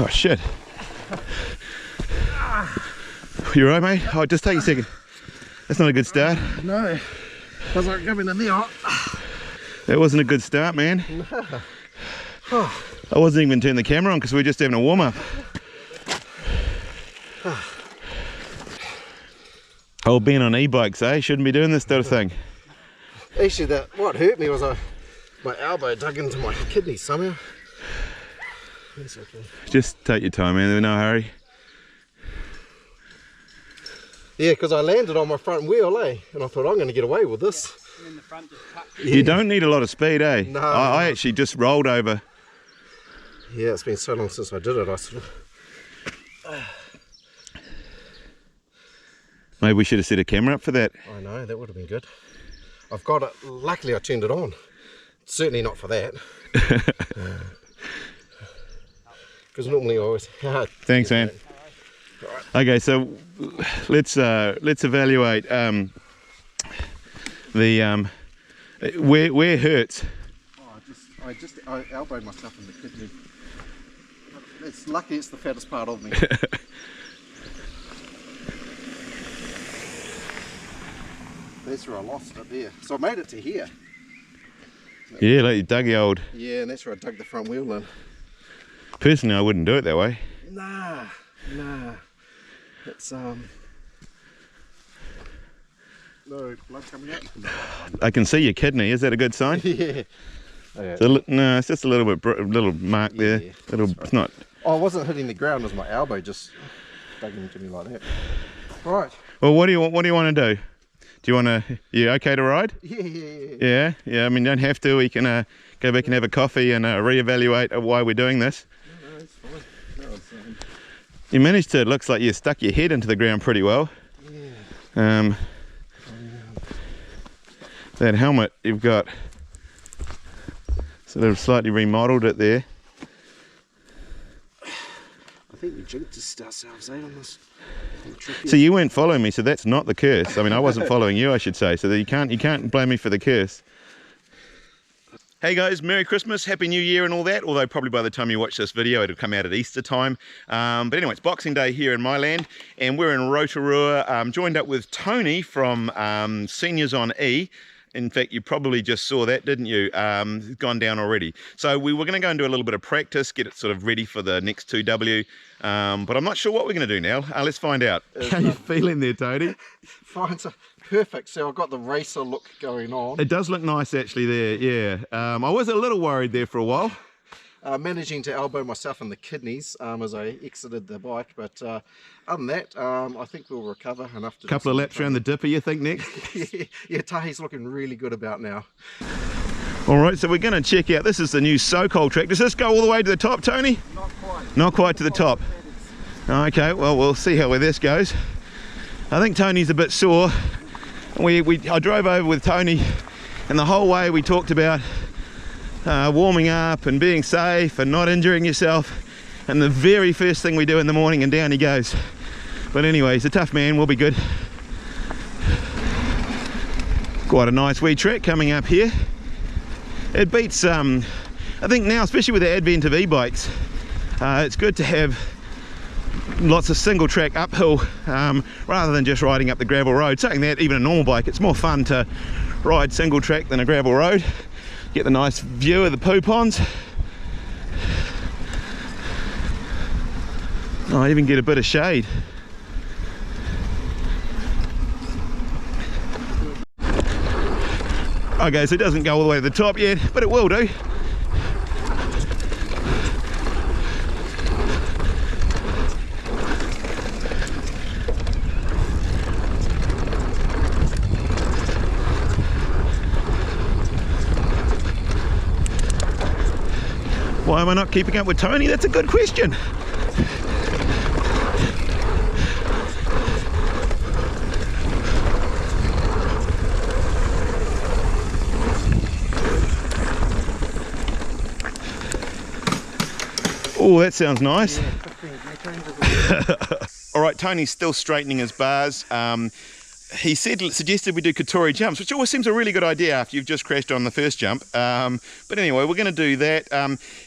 Oh shit. You right, mate? Oh, just take a second. That's not a good start. No, because I'm coming in there. That wasn't a good start, man. No. I wasn't even turning the camera on because we were just having a warm up. Oh, being on e-bikes, eh? Shouldn't be doing this sort of thing. Actually, what hurt me was my elbow dug into my kidney somehow. That's okay. Just take your time, man. There's no hurry. Yeah, because I landed on my front wheel, eh? And I thought, I'm going to get away with this. And then the front just tucked. You don't need a lot of speed, eh? No. I actually just rolled over. Yeah, it's been so long since I did it, I sort of... Maybe we should have set a camera up for that. I know, that would have been good. I've got it, luckily I turned it on. Certainly not for that. Because normally I always... Thanks, man. Okay, so let's evaluate the where hurts. Oh, I elbowed myself in the kidney. It's lucky it's the fattest part of me. That's where I lost it there. So I made it to here. Yeah, like you dug the old. Yeah, and that's where I dug the front wheel in. Personally, I wouldn't do it that way. Nah. It's no blood coming out. I can see your kidney. Is that a good sign? Yeah. Okay. No, it's just a little bit, little mark there. Yeah, Little, right. It's not. Oh, I wasn't hitting the ground, it was my elbow just dug into me like that. Right. Well, what do you want to do? Do you want to? You okay to ride? Yeah. Yeah. I mean, you don't have to. We can go back and have a coffee and reevaluate why we're doing this. No, it's fine. No, it's You managed to. It looks like you stuck your head into the ground pretty well. yeah. That helmet you've got. So they've slightly remodeled it there. I think we jinxed ourselves on this. So you weren't following me, so that's not the curse. I mean, I wasn't following you, I should say. So that you can't blame me for the curse. Hey guys, Merry Christmas, Happy New Year and all that, although probably by the time you watch this video it'll come out at Easter time. But anyway, it's Boxing Day here in my land and we're in Rotorua, joined up with Tony from Seniors on E. In fact, you probably just saw that, didn't you? It's gone down already. So we were going to go and do a little bit of practice, get it sort of ready for the next 2W. But I'm not sure what we're going to do now. Let's find out. How you feeling there, Tony? Fine, so perfect. So I've got the racer look going on. It does look nice actually there, yeah. I was a little worried there for a while. Managing to elbow myself in the kidneys as I exited the bike, but other than that, I think we'll recover enough to... Couple of laps around the dipper, you think, next? Yeah, Tahi's looking really good about now. All right, so we're going to check out, this is the new so-called track. Does this go all the way to the top, Tony? Not quite. Not quite to the top. Okay, well, we'll see how this goes. I think Tony's a bit sore. I drove over with Tony, and the whole way we talked about warming up and being safe and not injuring yourself, and the very first thing we do in the morning and down he goes. But anyway, he's a tough man, we'll be good. Quite a nice wee track coming up here. It beats I think now, especially with the advent of e-bikes, it's good to have lots of single track uphill rather than just riding up the gravel road. Saying that, even a normal bike, it's more fun to ride single track than a gravel road. Get the nice view of the poo ponds. I even get a bit of shade. Okay, so it doesn't go all the way to the top yet, but it will do. Why am I not keeping up with Tony? That's a good question. Oh, that sounds nice. Yeah, all right, Tony's still straightening his bars. he suggested we do Katori jumps, which always seems a really good idea after you've just crashed on the first jump. But anyway, we're going to do that.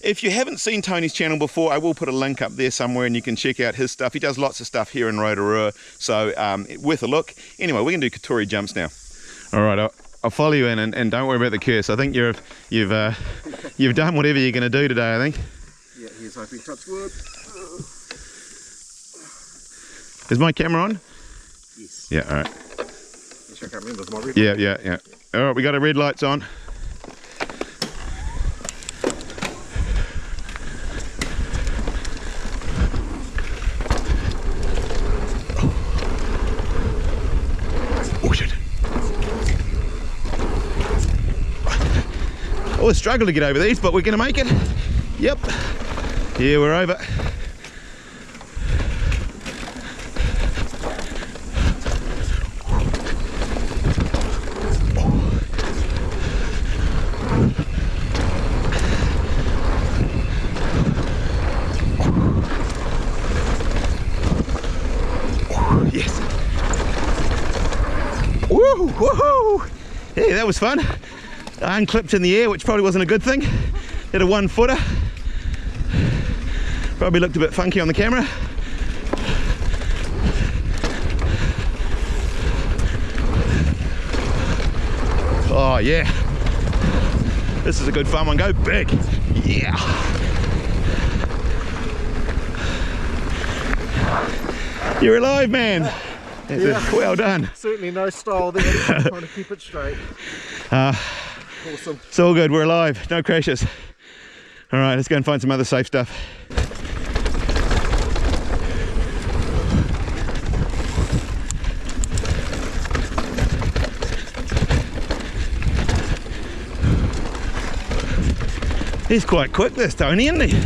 If you haven't seen Tony's channel before, I will put a link up there somewhere and you can check out his stuff. He does lots of stuff here in Rotorua, so worth a look. Anyway, we're going to do Katori jumps now. All right, I'll follow you in and don't worry about the curse. I think you've done whatever you're going to do today, I think. Yeah, here's hoping, touch wood. Is my camera on? Yes. Yeah, all right. I can't remember, is my red Yeah, yeah, yeah. All right, we got our red lights on. Oh, shit. Oh, I struggle to get over these, but we're going to make it. Yep. Yeah, we're over. Yes. Woo! Woohoo! Yeah, that was fun. I unclipped in the air, which probably wasn't a good thing. Did a 1-footer. Probably looked a bit funky on the camera. Oh yeah. This is a good fun one. Go big. Yeah. You're alive, man. Yeah. Well done. Certainly no style there. Trying to keep it straight. Awesome. It's all good. We're alive. No crashes. All right, let's go and find some other safe stuff. He's quite quick, this Tony, isn't he?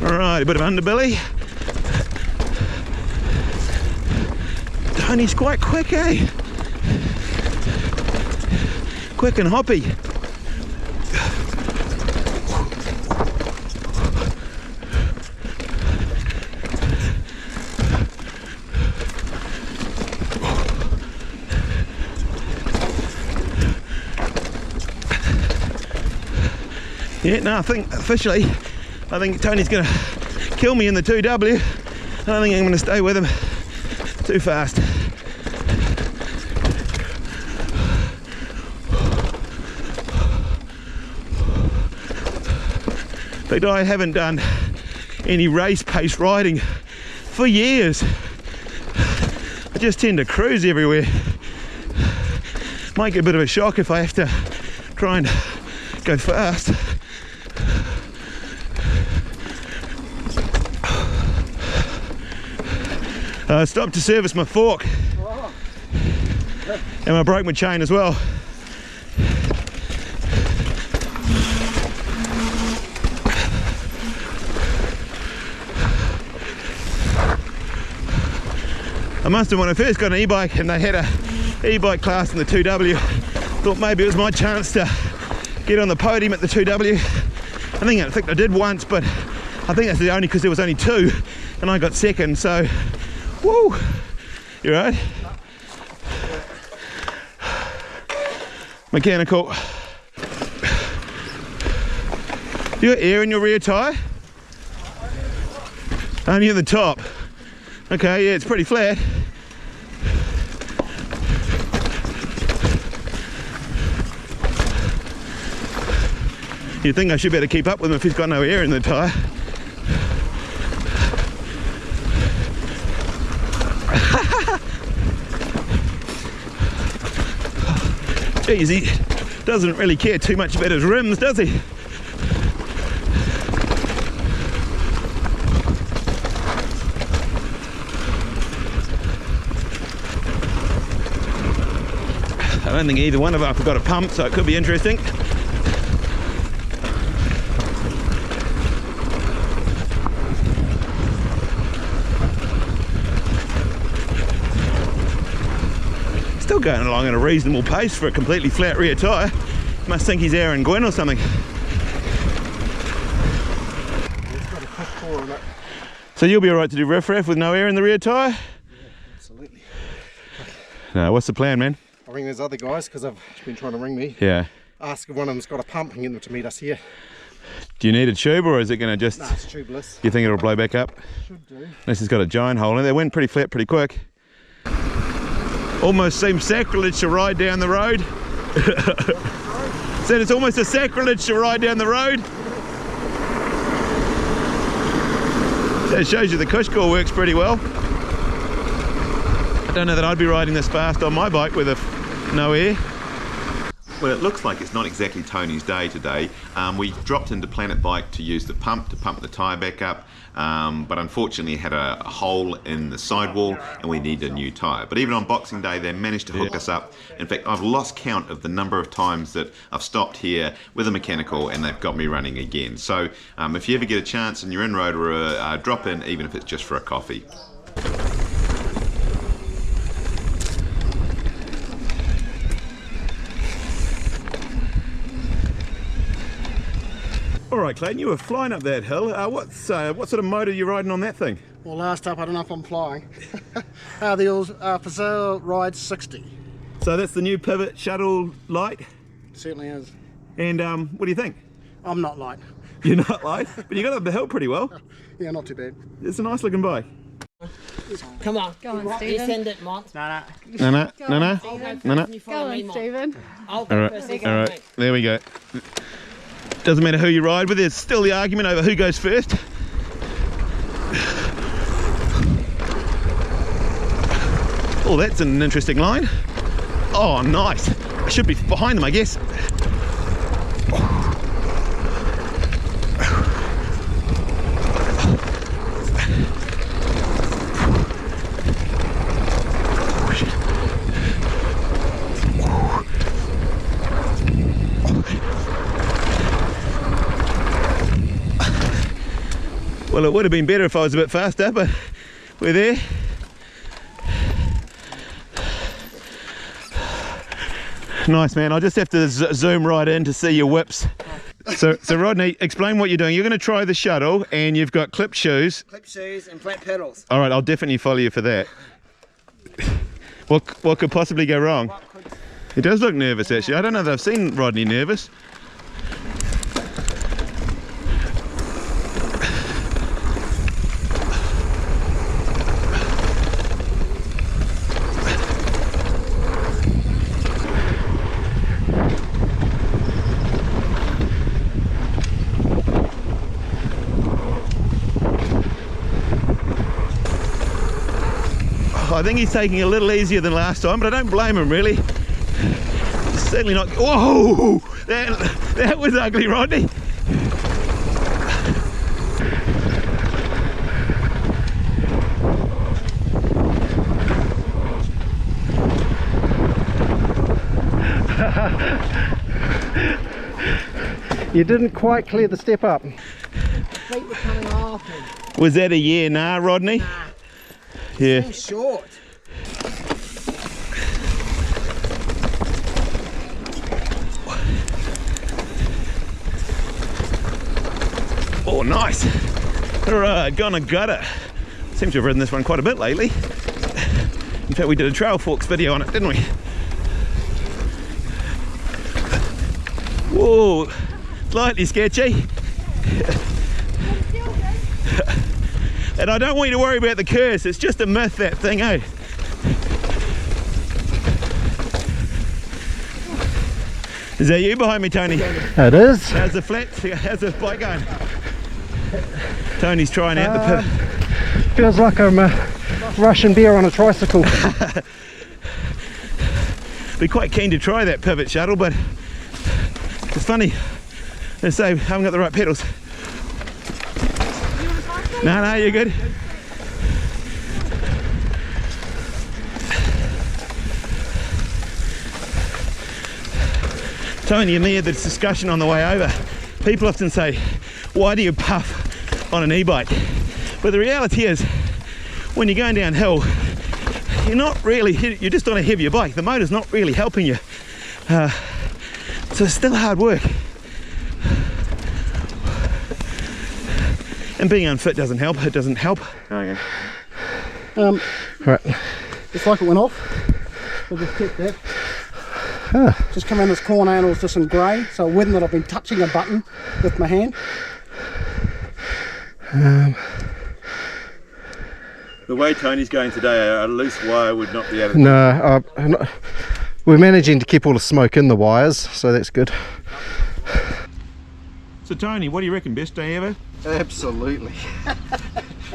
Alright, a bit of underbelly. Tony's quite quick, eh? Quick and hoppy. Yeah, no, I think officially, I think Tony's gonna kill me in the 2W. I don't think I'm gonna stay with him too fast. In fact, I haven't done any race pace riding for years. I just tend to cruise everywhere. Might get a bit of a shock if I have to try and go fast. I stopped to service my fork. And I broke my chain as well. I must have, when I first got an e-bike and they had a e-bike class in the 2W, thought maybe it was my chance to get on the podium at the 2W. I think I did once, but I think that's the only because there was only two and I got second, so woo! You right? Mechanical. You got air in your rear tyre? Only at the top. Okay, yeah, it's pretty flat. You'd think I should better keep up with him if he's got no air in the tyre. Geez, he doesn't really care too much about his rims, does he? I don't think either one of us have got a pump, so it could be interesting. still going along at a reasonable pace for a completely flat rear tyre. Must think he's Aaron Gwyn or something. It's got a push core on it. So you'll be alright to do riff-raff with no air in the rear tyre? Yeah, absolutely. No, what's the plan, man? I'll ring those other guys because they've been trying to ring me. Yeah. Ask if one of them's got a pump and get them to meet us here. Do you need a tube or is it going to just... Nah, it's tubeless. You think it'll blow back up? Should do. Unless it's got a giant hole in it. They went pretty flat pretty quick. Almost seems sacrilege to ride down the road. Said it's almost a sacrilege to ride down the road. That shows you the cush core works pretty well. I don't know that I'd be riding this fast on my bike with no air. Well, it looks like it's not exactly Tony's day today. We dropped into Planet Bike to use the pump to pump the tyre back up, but unfortunately it had a hole in the sidewall and we needed a new tyre. But even on Boxing Day they managed to hook us up. In fact, I've lost count of the number of times that I've stopped here with a mechanical and they've got me running again. So if you ever get a chance and you're in Rotorua, drop in even if it's just for a coffee. Alright Clayton, you were flying up that hill. What sort of motor are you riding on that thing? Well, last up, I don't know if I'm flying. The old Paseo Ride 60. So that's the new pivot shuttle light? Certainly is. And what do you think? I'm not light. You're not light, but you got up the hill pretty well. Yeah, not too bad. It's a nice looking bike. Come on. Go on, You Stephen. send it, Mont. No. Go on, Go on, Stephen. I'll go Alright, first. alright, there we go. Doesn't matter who you ride with, there's still the argument over who goes first. Oh, that's an interesting line. Oh, nice. I should be behind them, I guess. Well, it would have been better if I was a bit faster, but we're there. Nice, man. I'll just have to zoom right in to see your whips. So Rodney, explain what you're doing. You're going to try the shuttle and you've got clipped shoes. Clip shoes and flat pedals. All right, I'll definitely follow you for that. What could possibly go wrong? He does look nervous, actually. I don't know that I've seen Rodney nervous. I think he's taking it a little easier than last time, but I don't blame him really. It's certainly not. Whoa! That was ugly, Rodney. You didn't quite clear the step up. Feet were coming off me. Was that a yeah, nah, Rodney? Nah. Yeah. Too short. Oh, nice. Alright, gonna gutter. Seem to have ridden this one quite a bit lately. In fact, we did a trail forks video on it, didn't we? Whoa, slightly sketchy. And I don't want you to worry about the curse, it's just a myth, that thing, eh? Is that you behind me, Tony? It is. How's the bike going? Tony's trying out the pit. Feels like I'm a Russian bear on a tricycle. Be quite keen to try that pivot shuttle, but it's funny. Let's say I haven't got the right pedals. No, you're good. Tony and me had this discussion on the way over. People often say, why do you puff on an e-bike? But the reality is, when you're going downhill, you're not really, you're just on a heavier bike. The motor's not really helping you. So it's still hard work. And being unfit doesn't help. It doesn't help. Okay. Right. It's like it went off. So just kept that. Just come in this corner and it was just in grey, so it wasn't that I've been touching a button with my hand. The way Tony's going today, a loose wire would not be able to... No, we're managing to keep all the smoke in the wires, so that's good. So Tony, what do you reckon, best day ever? Absolutely.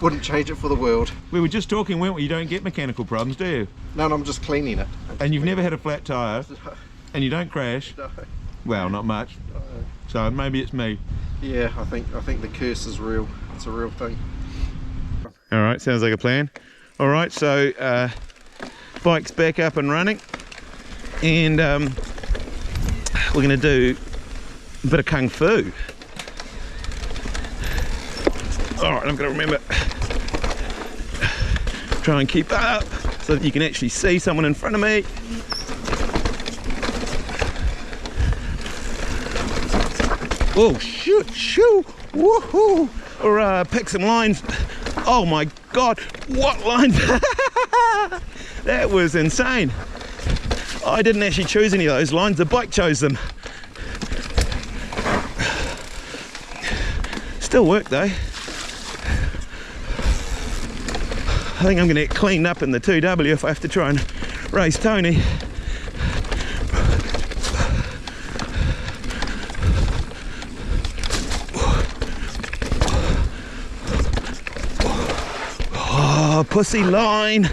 Wouldn't change it for the world. We were just talking, weren't we? You don't get mechanical problems, do you? No, I'm just cleaning it. And you've never had a flat tyre, and you don't crash? No. Well, not much. No. So maybe it's me. Yeah, I think the curse is real. It's a real thing. All right, sounds like a plan. All right, so bike's back up and running, and we're going to do a bit of kung fu. All right, I'm going to remember, try and keep up so that you can actually see someone in front of me. Oh, shoot, shoo, woohoo! Or pick some lines. Oh my God, what lines? That was insane. I didn't actually choose any of those lines, the bike chose them. Still worked though. I think I'm going to get cleaned up in the 2W if I have to try and race Tony. Oh, pussy line.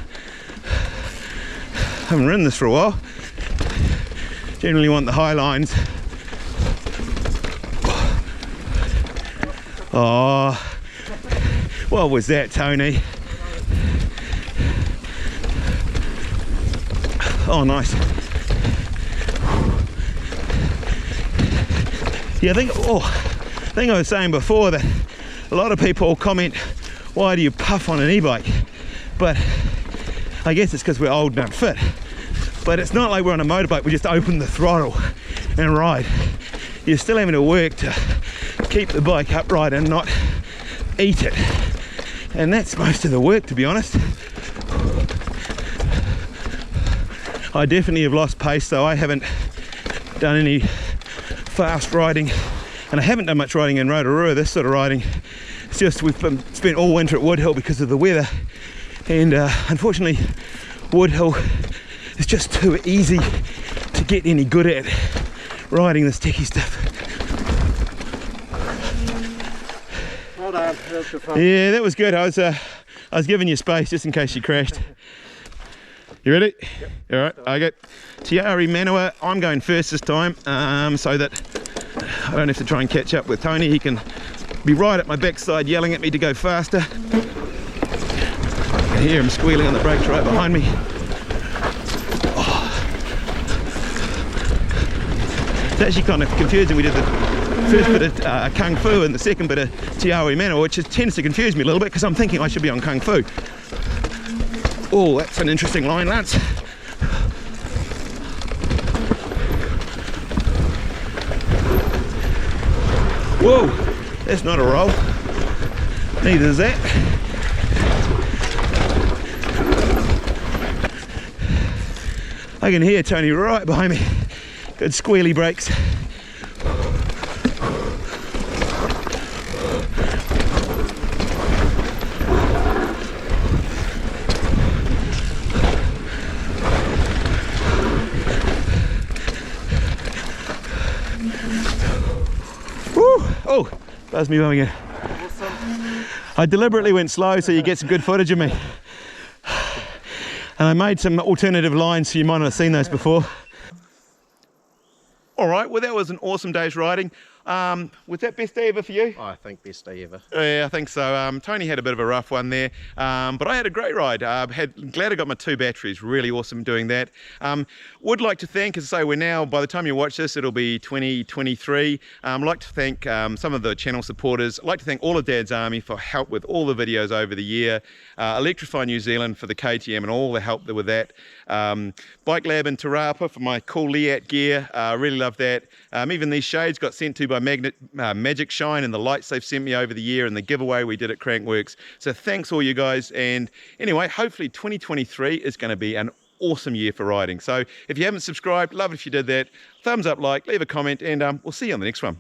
Haven't ridden this for a while. Generally want the high lines. Oh, what was that, Tony? Oh, nice. Yeah, I think I was saying before that a lot of people comment, why do you puff on an e-bike? But I guess it's because we're old and unfit. But it's not like we're on a motorbike, we just open the throttle and ride. You're still having to work to keep the bike upright and not eat it. And that's most of the work, to be honest. I definitely have lost pace, so I haven't done any fast riding, and I haven't done much riding in Rotorua. This sort of riding, it's just we've spent all winter at Woodhill because of the weather, and unfortunately Woodhill is just too easy to get any good at riding this techie stuff. Well done, that was good fun. Yeah, that was good. I was giving you space just in case you crashed. You ready? Yep. All right, okay. Tiari Manawa, I'm going first this time, so that I don't have to try and catch up with Tony. He can be right at my backside yelling at me to go faster. I can hear him squealing on the brakes right behind me. Oh. It's actually kind of confusing. We did the first bit of Kung Fu and the second bit of Tiari Manawa, which tends to confuse me a little bit because I'm thinking I should be on Kung Fu. Oh, that's an interesting line, Lance. Whoa, that's not a roll. Neither is that. I can hear Tony right behind me. Good squealy brakes. Oh, buzzed me bum again. I deliberately went slow so you get some good footage of me. And I made some alternative lines so you might not have seen those before. All right, well that was an awesome day's riding. Was that best day ever for you? I think best day ever. Yeah, I think so. Tony had a bit of a rough one there, but I had a great ride. Glad I got my 2 batteries. Really awesome doing that. Would like to thank, as I say, we're now, by the time you watch this, it'll be 2023. Like to thank some of the channel supporters. I'd like to thank all of Dad's Army for help with all the videos over the year. Electrify New Zealand for the KTM and all the help with that. Bike Lab in Te Rapa for my cool Liat gear. Really love that. Even these shades got sent to by Magic Shine, and the lights they've sent me over the year, and the giveaway we did at Crankworks. So thanks all you guys. And anyway, hopefully 2023 is going to be an awesome year for riding. So if you haven't subscribed, love it if you did that. Thumbs up, like, leave a comment, and we'll see you on the next one.